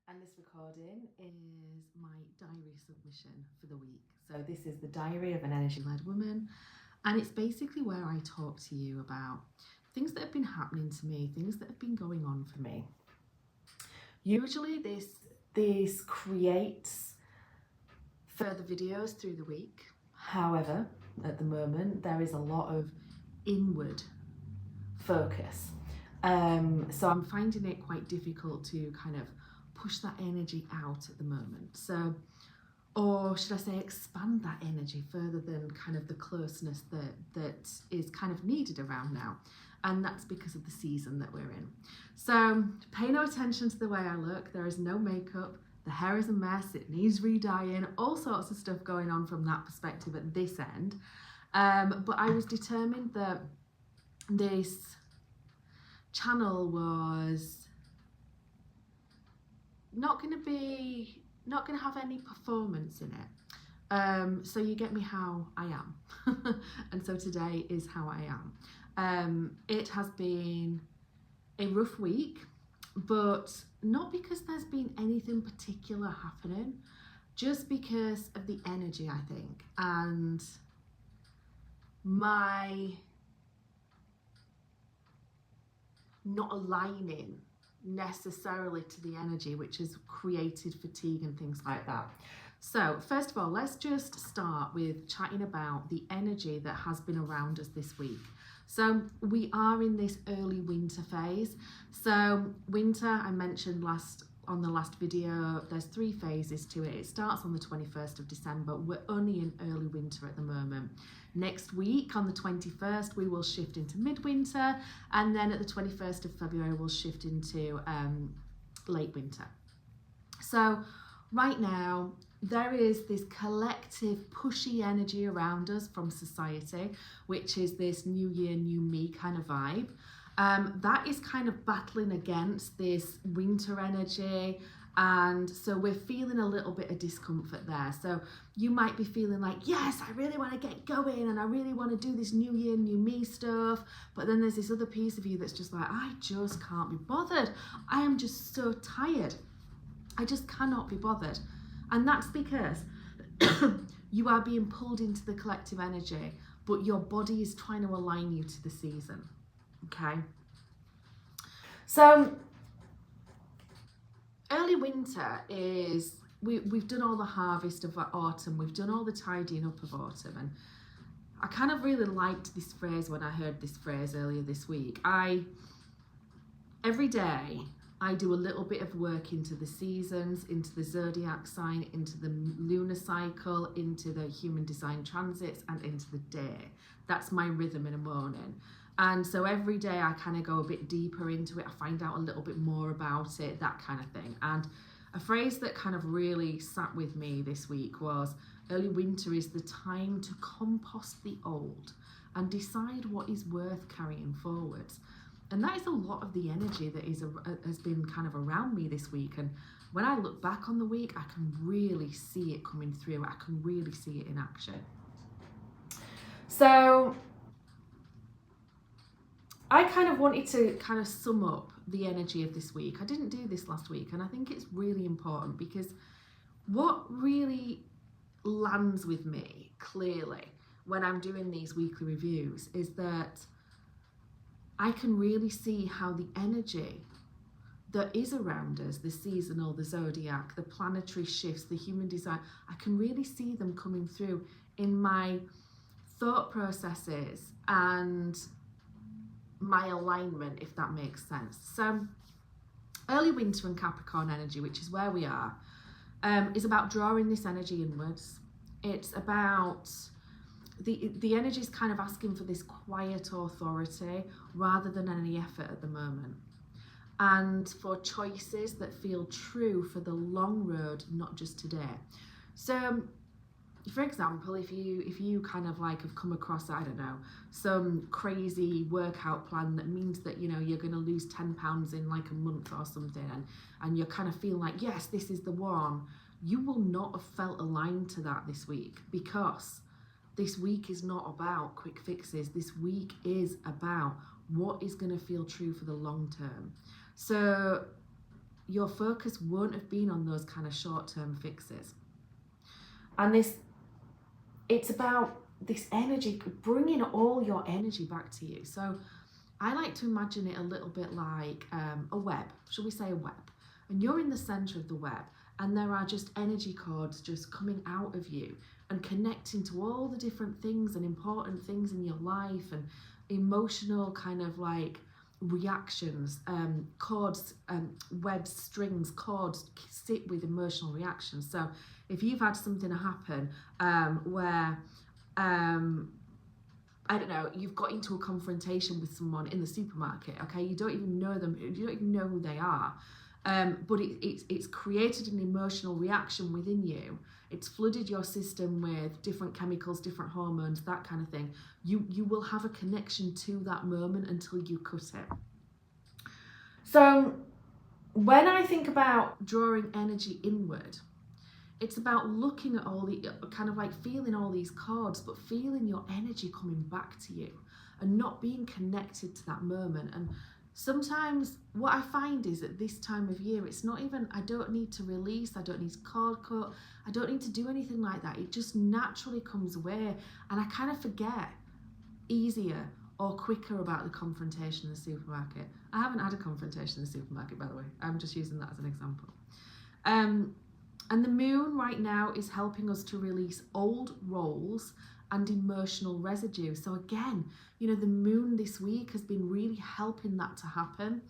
And this recording is my diary submission for the week. So this is the diary of an energy-led woman, and it's basically where I talk to you about things that have been happening to me, things that have been going on for me. Usually this creates further videos through the week. However, at the moment there is a lot of inward focus. So I'm finding it quite difficult to kind of push that energy out at the moment. So, or should I say expand that energy further than kind of the closeness that is kind of needed around now. And that's because of the season that we're in. So pay no attention to the way I look. There is no makeup. The hair is a mess. It needs re-dyeing. All sorts of stuff going on from that perspective at this end. But I was determined that this channel was not going to have any performance in it. So you get me how I am. And so today is how I am. It has been a rough week, but not because there's been anything particular happening, just because of the energy, I think, and my not aligning necessarily to the energy, which has created fatigue and things like that. So first of all, let's just start with chatting about the energy that has been around us this week. So we are in this early winter phase. So winter, I mentioned on the last video, there's 3 phases to it. It starts on the 21st of December. We're only in early winter at the moment. Next week, on the 21st, we will shift into midwinter, and then at the 21st of February, we'll shift into late winter. So right now, there is this collective pushy energy around us from society, which is this new year, new me kind of vibe. That is kind of battling against this winter energy, and so we're feeling a little bit of discomfort there. So you might be feeling like, yes, I really want to get going and I really want to do this new year, new me stuff, but then there's this other piece of you that's just like, I just can't be bothered. I am just so tired. I just cannot be bothered. And that's because you are being pulled into the collective energy, but your body is trying to align you to the season. Okay, so early winter is, we've done all the harvest of autumn, we've done all the tidying up of autumn, and I kind of really liked this phrase when I heard this phrase earlier this week. Every day I do a little bit of work into the seasons, into the zodiac sign, into the lunar cycle, into the human design transits, and into the day. That's my rhythm in the morning. And so every day I kind of go a bit deeper into it. I find out a little bit more about it, that kind of thing. And a phrase that kind of really sat with me this week was, early winter is the time to compost the old and decide what is worth carrying forwards. And that is a lot of the energy that has been kind of around me this week. And when I look back on the week, I can really see it coming through. I can really see it in action. So I kind of wanted to kind of sum up the energy of this week. I didn't do this last week, and I think it's really important because what really lands with me clearly when I'm doing these weekly reviews is that I can really see how the energy that is around us, the seasonal, the zodiac, the planetary shifts, the human design, I can really see them coming through in my thought processes and my alignment, if that makes sense. So early winter and Capricorn energy, which is where we are, is about drawing this energy inwards. It's about the energy is kind of asking for this quiet authority rather than any effort at the moment, and for choices that feel true for the long road, not just today. So for example, if you kind of like have come across, I don't know, some crazy workout plan that means that, you know, you're going to lose 10 pounds in like a month or something, and you're kind of feeling like, yes, this is the one, you will not have felt aligned to that this week, because this week is not about quick fixes. This week is about what is going to feel true for the long term. So your focus won't have been on those kind of short-term fixes. And it's about this energy, bringing all your energy back to you. So I like to imagine it a little bit like a web, shall we say a web? And you're in the center of the web, and there are just energy cords just coming out of you and connecting to all the different things and important things in your life and emotional kind of like reactions, cords, webs, strings, cords sit with emotional reactions. So if you've had something happen where I don't know, you've got into a confrontation with someone in the supermarket, okay, you don't even know them, you don't even know who they are, but it's created an emotional reaction within you. It's flooded your system with different chemicals, different hormones, that kind of thing. You will have a connection to that moment until you cut it. So when I think about drawing energy inward, it's about looking at all the, kind of like feeling all these cords, but feeling your energy coming back to you and not being connected to that moment. And sometimes what I find is at this time of year, it's not even, I don't need to release, I don't need to cord cut, I don't need to do anything like that. It just naturally comes away, and I kind of forget easier or quicker about the confrontation in the supermarket. I haven't had a confrontation in the supermarket, by the way. I'm just using that as an example. And the moon right now is helping us to release old roles and emotional residue. So again, you know, the moon this week has been really helping that to happen.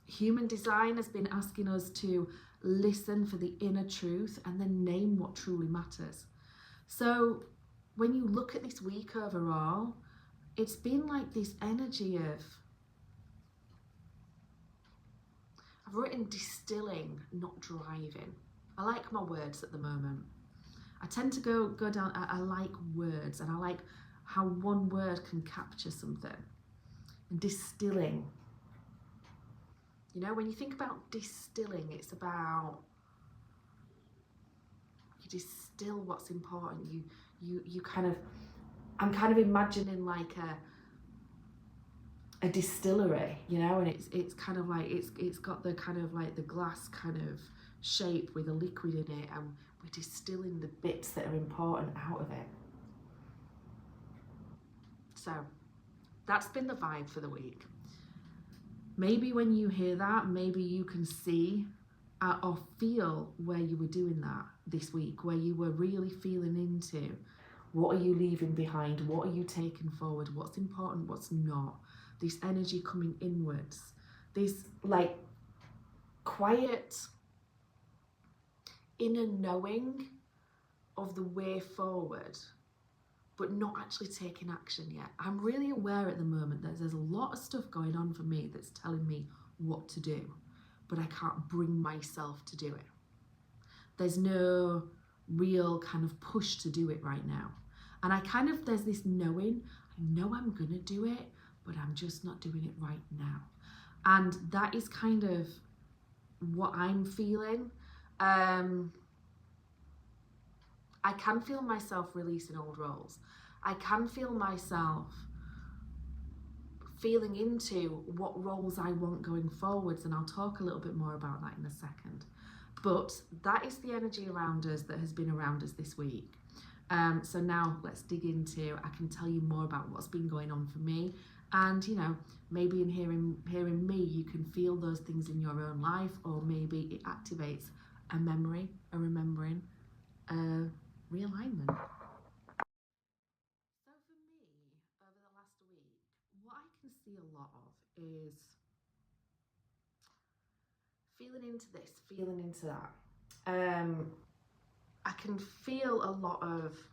Human design has been asking us to listen for the inner truth and then name what truly matters. So when you look at this week overall, it's been like this energy of, I've written distilling, not driving. I like my words at the moment. I tend to go down, I like words, and I like how one word can capture something. And distilling. You know, when you think about distilling, it's about, you distill what's important. You kind of, I'm kind of imagining like a distillery, you know, and it's kind of like, it's got the kind of like the glass kind of shape with a liquid in it, and we're distilling the bits that are important out of it. So that's been the vibe for the week. Maybe when you hear that, maybe you can see or feel where you were doing that this week, where you were really feeling into what are you leaving behind, what are you taking forward, what's important, what's not. This energy coming inwards, this like quiet inner knowing of the way forward, but not actually taking action yet. I'm really aware at the moment that there's a lot of stuff going on for me that's telling me what to do, but I can't bring myself to do it. There's no real kind of push to do it right now. And there's this knowing, I know I'm gonna do it, but I'm just not doing it right now. And that is kind of what I'm feeling. I can feel myself releasing old roles. I can feel myself feeling into what roles I want going forwards, and I'll talk a little bit more about that in a second. But that is the energy around us that has been around us this week. So now let's dig into, I can tell you more about what's been going on for me. And, you know, maybe in hearing me, you can feel those things in your own life, or maybe it activates a memory, a remembering, a realignment. So for me, over the last week, what I can see a lot of is feeling into this, feeling into that. I can feel a lot of,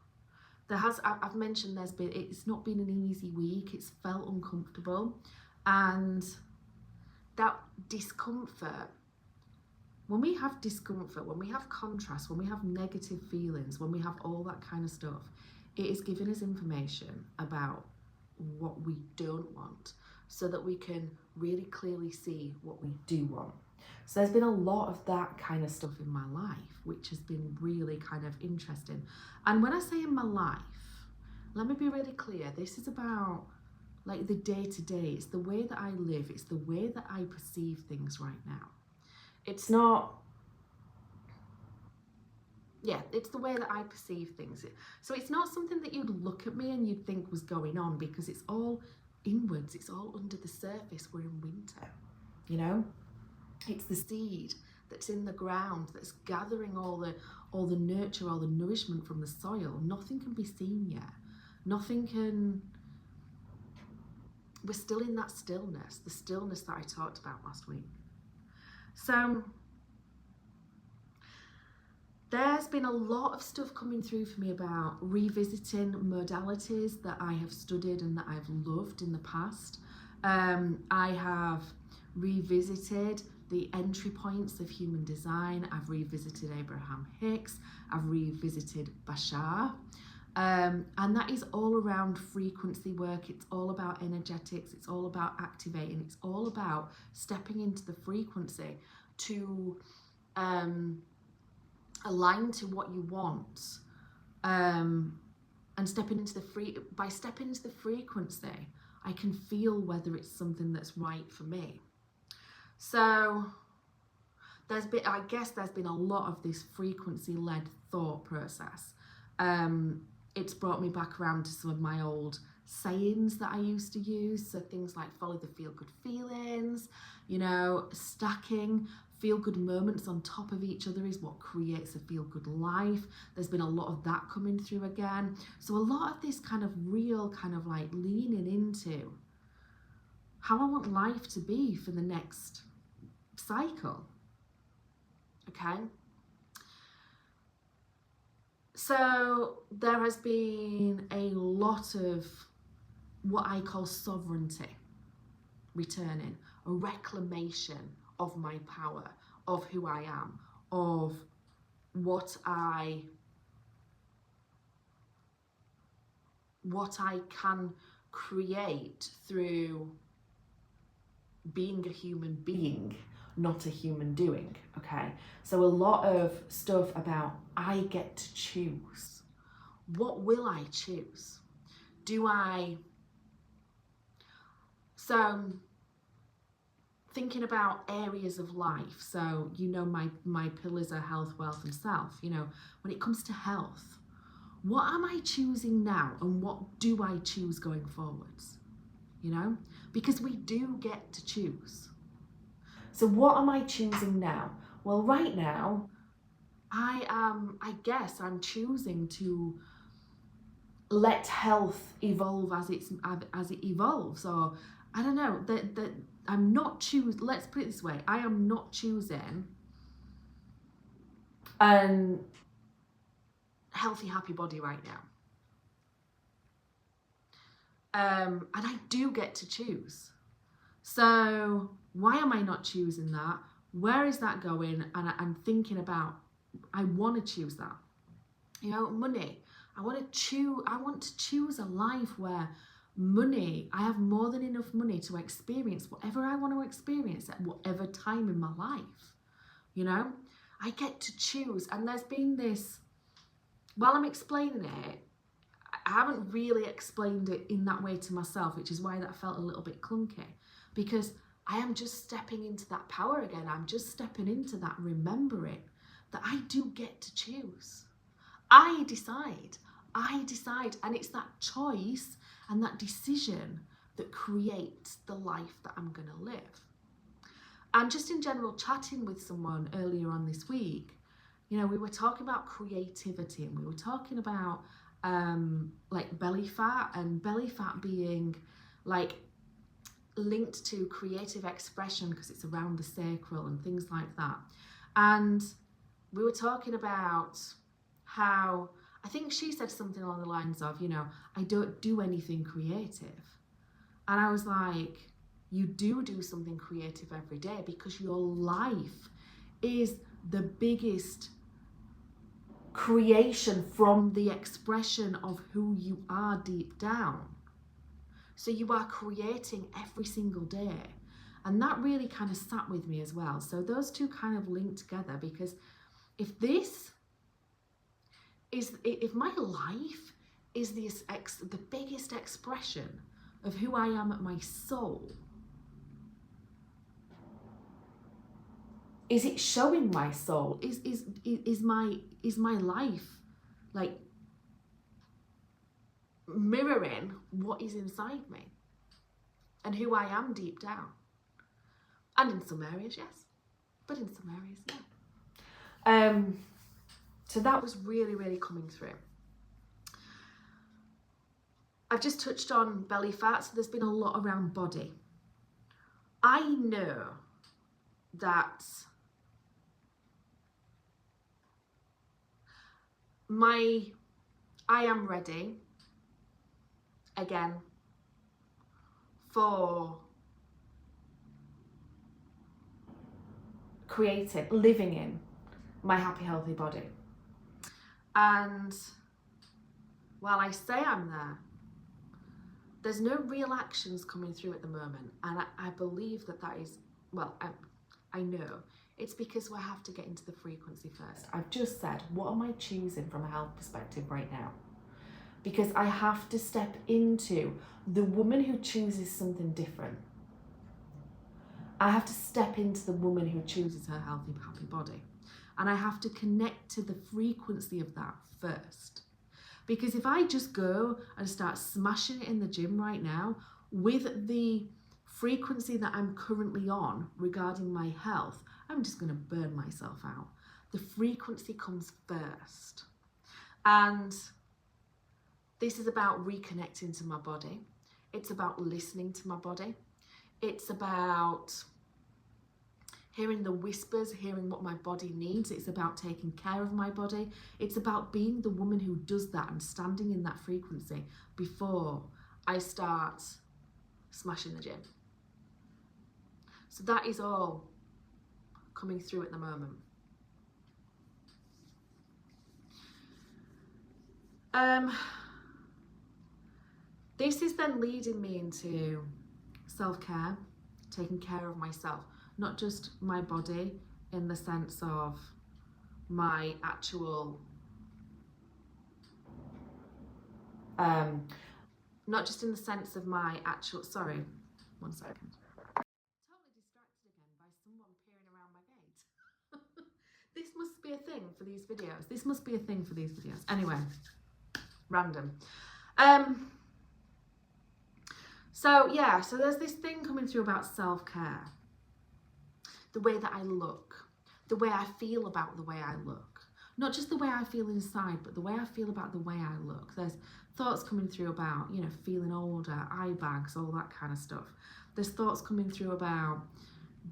I've mentioned it's not been an easy week, it's felt uncomfortable, and that discomfort, when we have discomfort, when we have contrast, when we have negative feelings, when we have all that kind of stuff, it is giving us information about what we don't want, so that we can really clearly see what we do want. So there's been a lot of that kind of stuff in my life, which has been really kind of interesting. And when I say in my life, let me be really clear, this is about like the day-to-day. It's the way that I live. It's the way that I perceive things right now. It's not, yeah, it's the way that I perceive things. So it's not something that you'd look at me and you'd think was going on, because it's all inwards. It's all under the surface. We're in winter, you know? It's the seed that's in the ground that's gathering all the nurture, all the nourishment from the soil. Nothing can be seen yet. Nothing can... We're still in that stillness, the stillness that I talked about last week. So there's been a lot of stuff coming through for me about revisiting modalities that I have studied and that I've loved in the past. I have revisited the entry points of human design. I've revisited Abraham Hicks. I've revisited Bashar. And that is all around frequency work. It's all about energetics. It's all about activating. It's all about stepping into the frequency to align to what you want. And stepping into by stepping into the frequency, I can feel whether it's something that's right for me. So I guess there's been a lot of this frequency-led thought process. It's brought me back around to some of my old sayings that I used to use. So things like follow the feel-good feelings, you know, stacking feel-good moments on top of each other is what creates a feel-good life. There's been a lot of that coming through again. So a lot of this kind of real kind of like leaning into how I want life to be for the next cycle. Okay. So there has been a lot of what I call sovereignty returning, a reclamation of my power, of who I am, of what I can create through being a human being, not a human doing. Okay, so a lot of stuff about I get to choose. What will I choose? So thinking about areas of life, so you know my pillars are health, wealth and self. You know, when it comes to health, what am I choosing now and what do I choose going forwards? You know, because we do get to choose. So what am I choosing now? Well, right now, I guess I'm choosing to let health evolve as it evolves. Or I don't know, that I'm not choosing, let's put it this way, I am not choosing a healthy, happy body right now. And I do get to choose. So why am I not choosing that? Where is that going? And I'm thinking about, I want to choose that. You know, money. I want to choose a life where I have more than enough money to experience whatever I want to experience at whatever time in my life. You know, I get to choose. And there's been this, while I'm explaining it, I haven't really explained it in that way to myself, which is why that felt a little bit clunky, because I am just stepping into that power again. I'm just stepping into that remembering that I do get to choose. I decide, and it's that choice and that decision that creates the life that I'm going to live. And just in general, chatting with someone earlier on this week, you know, we were talking about creativity and we were talking about like belly fat, and belly fat being like linked to creative expression because it's around the sacral and things like that. And we were talking about how, I think she said something along the lines of, you know, I don't do anything creative. And I was like, you do something creative every day, because your life is the biggest creation from the expression of who you are deep down. So you are creating every single day. And that really kind of sat with me as well. So those two kind of linked together, because if my life is the biggest expression of who I am at my soul, is it showing my soul? Is my life like mirroring what is inside me and who I am deep down? And in some areas, yes, but in some areas, no. So that was really, really coming through. I've just touched on belly fat, so there's been a lot around body. I know that I am ready again for living in my happy, healthy body. And while I say I'm there, there's no real actions coming through at the moment. And I believe that is, well, I know it's because we have to get into the frequency first. I've just said, what am I choosing from a health perspective right now? Because I have to step into the woman who chooses something different. I have to step into the woman who chooses her healthy, happy body. And I have to connect to the frequency of that first. Because if I just go and start smashing it in the gym right now with the frequency that I'm currently on regarding my health, I'm just going to burn myself out. The frequency comes first. And this is about reconnecting to my body. It's about listening to my body. It's about hearing the whispers, hearing what my body needs. It's about taking care of my body. It's about being the woman who does that and standing in that frequency before I start smashing the gym. So that is all coming through at the moment. This is then leading me into self-care, taking care of myself, not just my body in the sense of my actual, not just in the sense of my actual, sorry, 1 second. Totally distracted again by someone peering around my gate. This must be a thing for these videos. This must be a thing for these videos. Anyway, random. So yeah, so there's this thing coming through about self-care. The way that I look, the way I feel about the way I look. Not just the way I feel inside, but the way I feel about the way I look. There's thoughts coming through about, you know, feeling older, eye bags, all that kind of stuff. There's thoughts coming through about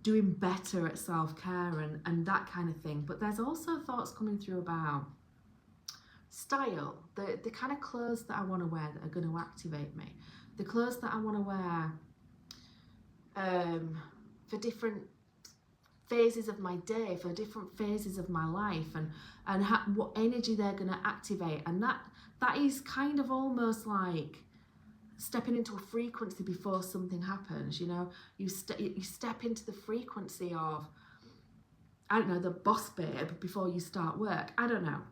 doing better at self-care and that kind of thing. But there's also thoughts coming through about style, the kind of clothes that I want to wear that are going to activate me. The clothes that I want to wear for different phases of my day, for different phases of my life, and what energy they're going to activate. And that is kind of almost like stepping into a frequency before something happens. You know, you step into the frequency of, I don't know, the boss babe before you start work. I don't know.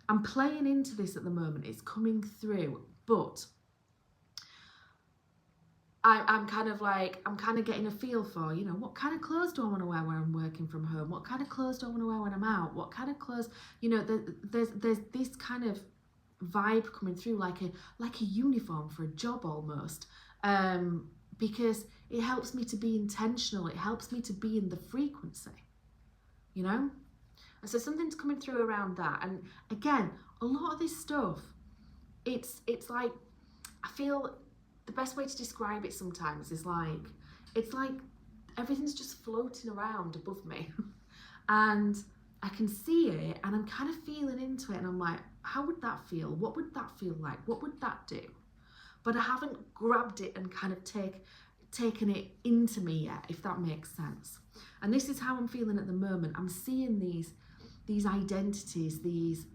I'm playing into this at the moment. It's coming through, but I'm kind of getting a feel for, you know, what kind of clothes do I want to wear when I'm working from home? What kind of clothes do I want to wear when I'm out? What kind of clothes, you know, there's this kind of vibe coming through, like a uniform for a job almost, because it helps me to be intentional. It helps me to be in the frequency, you know? And so something's coming through around that. And again, a lot of this stuff, it's like, I feel the best way to describe it sometimes is like, it's like everything's just floating around above me and I can see it and I'm kind of feeling into it and I'm like, how would that feel? What would that feel like? What would that do? But I haven't grabbed it and kind of taken it into me yet, if that makes sense. And this is how I'm feeling at the moment. I'm seeing these identities, these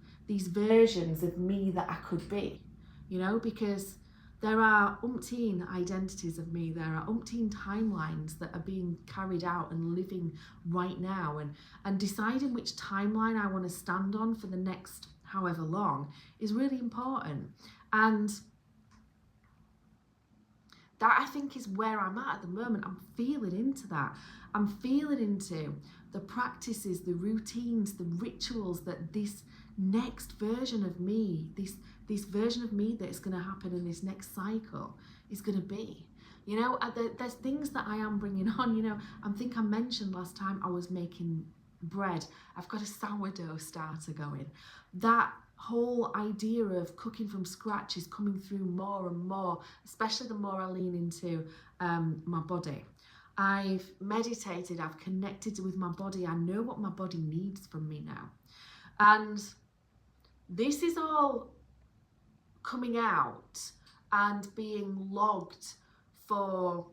versions of me that I could be, you know, because there are umpteen identities of me. There are umpteen timelines that are being carried out and living right now, and deciding which timeline I want to stand on for the next however long is really important. And That I think is where I'm at the moment. I'm feeling into that. I'm feeling into the practices, the routines, the rituals that this next version of me, this version of me that is going to happen in this next cycle is going to be. You know, there's things that I am bringing on. You know, I think I mentioned last time I was making bread. I've got a sourdough starter going. That whole idea of cooking from scratch is coming through more and more, especially the more I lean into my body. I've meditated, I've connected with my body. I know what my body needs from me now. And this is all coming out and being logged for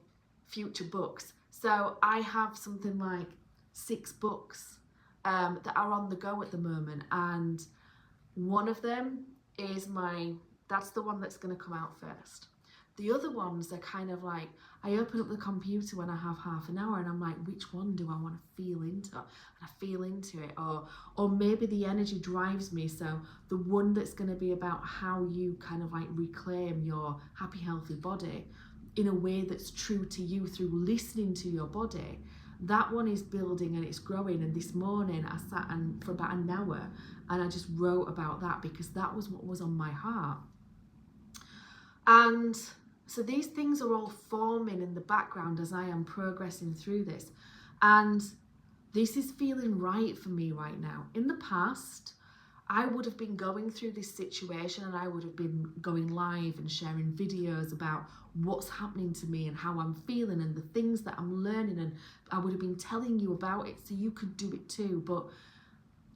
future books. So I have something like 6 books that are on the go at the moment, and one of them is that's the one that's going to come out first. The other ones are kind of like, I open up the computer when I have half an hour and I'm like, which one do I want to feel into? And I feel into it, or maybe the energy drives me. So the one that's going to be about how you kind of like reclaim your happy, healthy body in a way that's true to you through listening to your body. That one is building and it's growing. And this morning I sat for about an hour and I just wrote about that because that was what was on my heart. And so these things are all forming in the background as I am progressing through this. And this is feeling right for me right now. In the past, I would have been going through this situation and I would have been going live and sharing videos about what's happening to me and how I'm feeling and the things that I'm learning, and I would have been telling you about it so you could do it too. But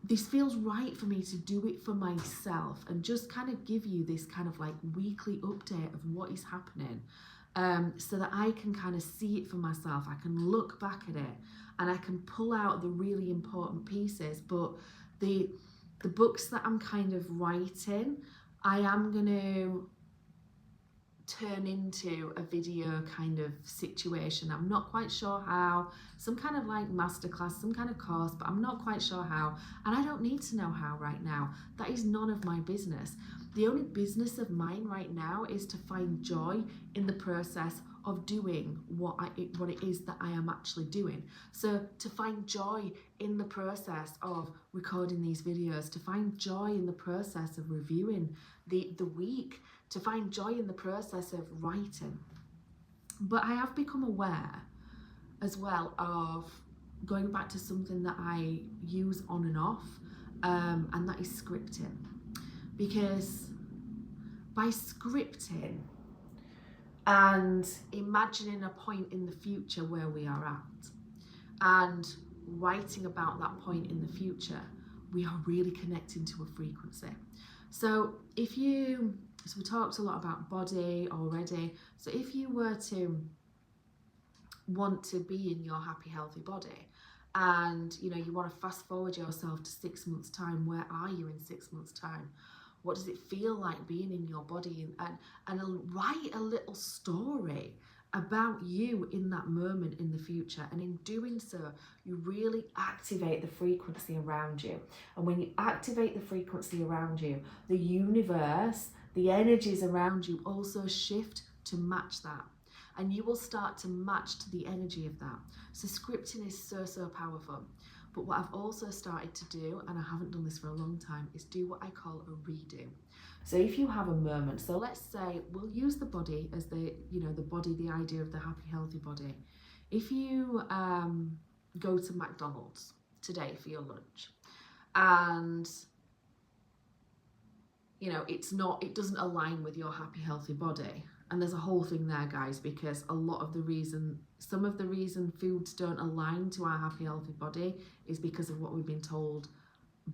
this feels right for me to do it for myself and just kind of give you this kind of like weekly update of what is happening, so that I can kind of see it for myself. I can look back at it and I can pull out the really important pieces. But the books that I'm kind of writing, I am going to turn into a video kind of situation. I'm not quite sure how, some kind of like masterclass, some kind of course, but I'm not quite sure how, and I don't need to know how right now. That is none of my business. The only business of mine right now is to find joy in the process of doing what it is that I am actually doing. So to find joy in the process of recording these videos, to find joy in the process of reviewing the week, to find joy in the process of writing. But I have become aware as well of going back to something that I use on and off, and that is scripting. Because by scripting and imagining a point in the future where we are at and writing about that point in the future, we are really connecting to a frequency. So we talked a lot about body already. So if you were to want to be in your happy, healthy body, and you want to fast forward yourself to 6 months' time, where are you in 6 months' time? What does it feel like being in your body? And write a little story about you in that moment in the future. And in doing so, you really activate the frequency around you. And when you activate the frequency around you, the universe, the energies around you also shift to match that. And you will start to match to the energy of that. So scripting is so, so powerful. But what I've also started to do, and I haven't done this for a long time, is do what I call a redo. So if you have a moment, so let's say we'll use the body as the body, the idea of the happy, healthy body. If you go to McDonald's today for your lunch, and it doesn't align with your happy, healthy body. And there's a whole thing there, guys, because some of the reason foods don't align to our happy, healthy body is because of what we've been told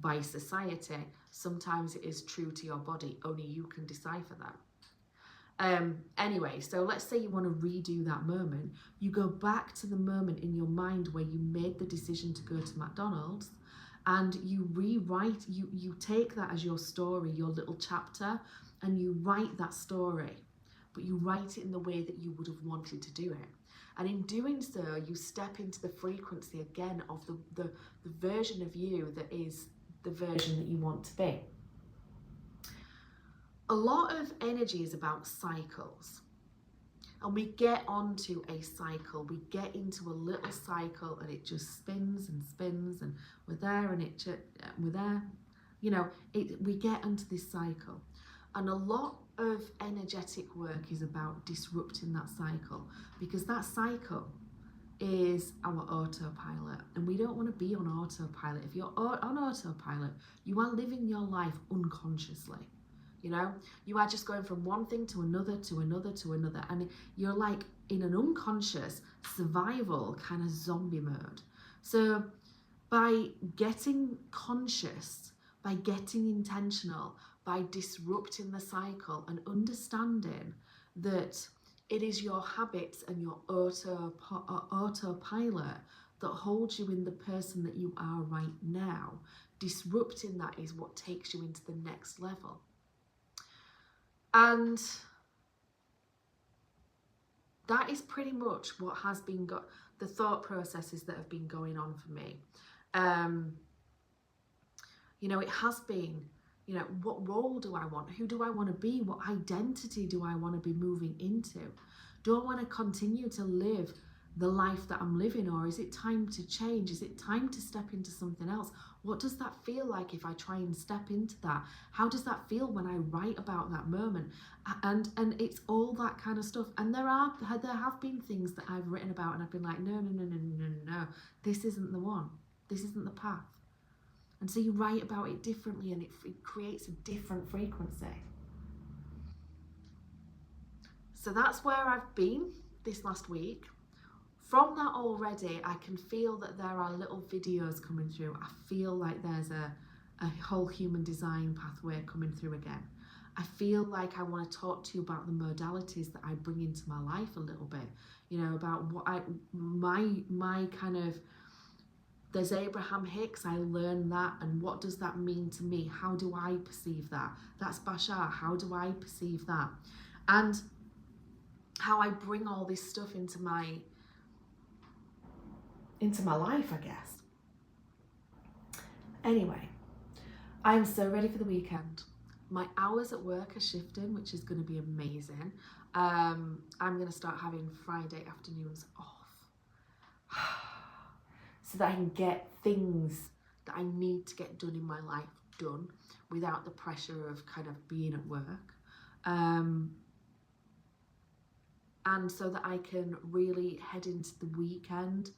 by society. Sometimes it is true to your body, only you can decipher that. Anyway, so let's say you want to redo that moment. You go back to the moment in your mind where you made the decision to go to McDonald's, and you rewrite, you take that as your story, your little chapter, and you write that story. But you write it in the way that you would have wanted to do it. And in doing so, you step into the frequency again of the version of you that is the version that you want to be. A lot of energy is about cycles. And we get onto a cycle, we get into a little cycle, and it just spins and spins, and we're there and we're there. You know, we get into this cycle. And a lot of energetic work is about disrupting that cycle, because that cycle is our autopilot, and we don't want to be on autopilot. If you're on autopilot, you are living your life unconsciously. You know, you are just going from one thing to another, to another, to another, and you're like in an unconscious survival kind of zombie mode. So by getting conscious, by getting intentional, by disrupting the cycle and understanding that it is your habits and your autopilot that holds you in the person that you are right now, disrupting that is what takes you into the next level. And that is pretty much what has been the thought processes that have been going on for me. You know, it has been, you know, what role do I want? Who do I want to be? What identity do I want to be moving into? Do I want to continue to live the life that I'm living, or is it time to change? Is it time to step into something else? What does that feel like if I try and step into that? How does that feel when I write about that moment? And it's all that kind of stuff. And there have been things that I've written about and I've been like, no, this isn't the one. This isn't the path. And so you write about it differently, and it creates a different frequency. So that's where I've been this last week. From that already, I can feel that there are little videos coming through. I feel like there's a whole human design pathway coming through again. I feel like I want to talk to you about the modalities that I bring into my life a little bit. You know, about what my kind of, there's Abraham Hicks, I learned that, and what does that mean to me? How do I perceive that? That's Bashar, how do I perceive that? And how I bring all this stuff into my life, I guess. Anyway, I am so ready for the weekend. My hours at work are shifting, which is going to be amazing. I'm going to start having Friday afternoons off so that I can get things that I need to get done in my life done without the pressure of kind of being at work. And so that I can really head into the weekend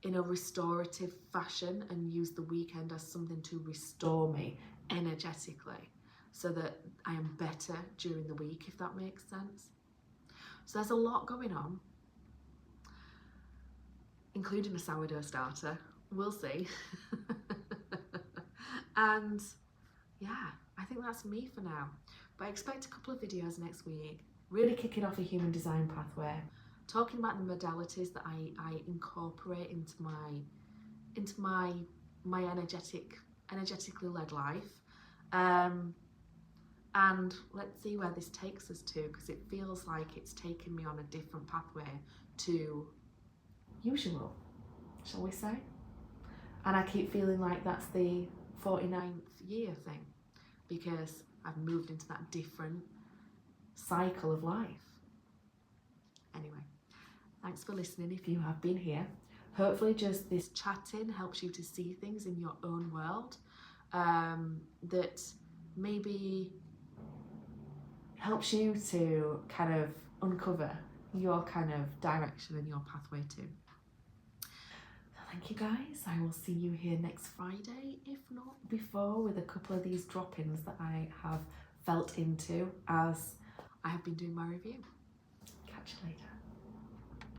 in a restorative fashion and use the weekend as something to restore me energetically, so that I am better during the week, if that makes sense. So there's a lot going on, including a sourdough starter. We'll see. And yeah, I think that's me for now. But I expect a couple of videos next week, really kicking off a human design pathway, talking about the modalities that I incorporate into my energetically led life. And let's see where this takes us to, because it feels like it's taken me on a different pathway to usual, shall we say? And I keep feeling like that's the 49th year thing, because I've moved into that different cycle of life. Anyway, thanks for listening if you have been here. Hopefully just this chatting helps you to see things in your own world, that maybe helps you to kind of uncover your kind of direction and your pathway too. So thank you guys. I will see you here next Friday, if not before, with a couple of these drop-ins that I have felt into as I have been doing my review. Catch you later.